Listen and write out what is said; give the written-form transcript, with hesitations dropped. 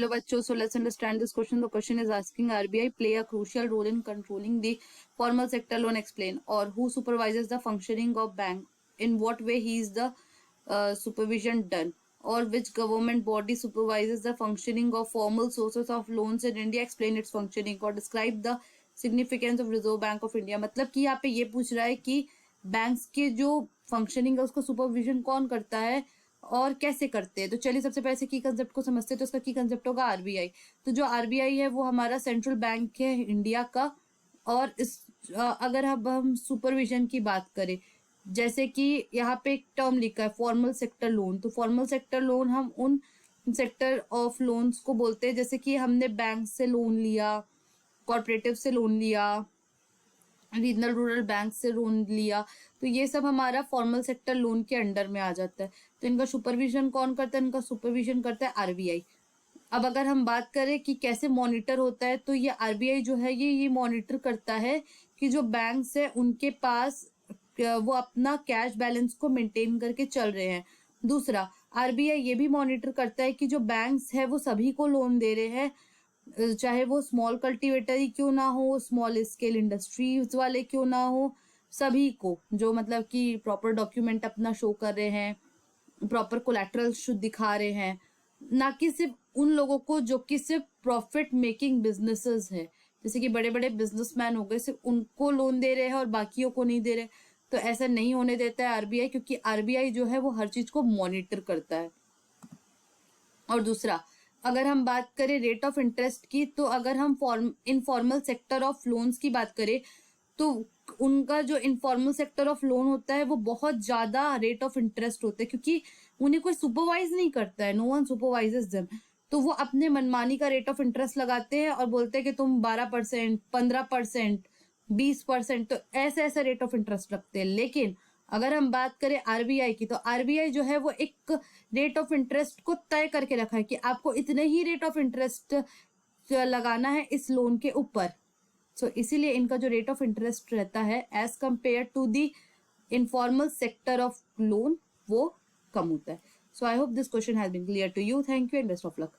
Hello bachcho, so let's understand this question. The question is asking RBI play a crucial role in controlling the formal sector loan, explain, or who supervises the functioning of bank, in what way he is the supervision done, or which government body supervises the functioning of formal sources of loans in India, explain its functioning, or describe the significance of Reserve Bank of India. मतलब कि यहाँ पे ये पूछ रहा है कि banks के जो फंक्शनिंग है उसका सुपरविजन कौन करता है और कैसे करते हैं। तो चलिए सबसे पहले की कंसेप्ट को समझते हैं। तो उसका की कंसेप्ट होगा आरबीआई। तो जो आरबीआई है वो हमारा सेंट्रल बैंक है इंडिया का। और इस अगर अब हम सुपरविजन की बात करें, जैसे कि यहाँ पे एक टर्म लिखा है फॉर्मल सेक्टर लोन। तो फॉर्मल सेक्टर लोन हम उन सेक्टर ऑफ लोन्स को बोलते हैं जैसे कि हमने बैंक से लोन लिया, कॉर्पोरेटिव से लोन लिया, रीजनल रूरल बैंक से लोन लिया। तो ये सब हमारा फॉर्मल सेक्टर लोन के अंडर में आ जाता है। तो इनका सुपरविजन कौन करता है? इनका सुपरविजन करता है आरबीआई। अब अगर हम बात करें कि कैसे मॉनिटर होता है, तो ये आरबीआई जो है ये मॉनिटर करता है कि जो बैंक्स है उनके पास वो अपना कैश बैलेंस को मेंटेन करके चल रहे हैं। दूसरा, आरबीआई ये भी मॉनिटर करता है कि जो बैंक्स है वो सभी को लोन दे रहे हैं, चाहे वो स्मॉल कल्टीवेटर ही क्यों ना हो, स्मॉल स्केल इंडस्ट्रीज वाले क्यों ना हो, सभी को जो मतलब कि प्रॉपर डॉक्यूमेंट अपना शो कर रहे हैं, प्रॉपर कोलैटरल शुद्ध दिखा रहे हैं, ना कि सिर्फ उन लोगों को जो कि सिर्फ प्रॉफिट मेकिंग बिजनेसेस है, जैसे कि बड़े बड़े बिजनेसमैन हो गए, सिर्फ उनको लोन दे रहे हैं और बाकियों को नहीं दे रहे। तो ऐसा नहीं होने देता है आरबीआई, क्योंकि आरबीआई जो है वो हर चीज को मॉनिटर करता है। और दूसरा, अगर हम बात करें रेट ऑफ इंटरेस्ट की, तो अगर हम इनफॉर्मल सेक्टर ऑफ लोन्स की बात करें तो उनका जो इनफॉर्मल सेक्टर ऑफ लोन होता है वो बहुत ज्यादा रेट ऑफ इंटरेस्ट होता है, क्योंकि उन्हें कोई सुपरवाइज नहीं करता है, नो वन सुपरवाइजेस देम। तो वो अपने मनमानी का रेट ऑफ इंटरेस्ट लगाते हैं और बोलते हैं कि तुम 12%, 15%, 20%, तो ऐसे ऐसे रेट ऑफ इंटरेस्ट रखते हैं। लेकिन अगर हम बात करें आरबीआई की, तो आरबीआई जो है वो एक रेट ऑफ इंटरेस्ट को तय करके रखा है कि आपको इतने ही रेट ऑफ इंटरेस्ट लगाना है इस लोन के ऊपर। सो इसीलिए इनका जो रेट ऑफ इंटरेस्ट रहता है as compare to the informal sector of loan वो कम होता है। So I hope this question has been clear to you. Thank you and best of luck.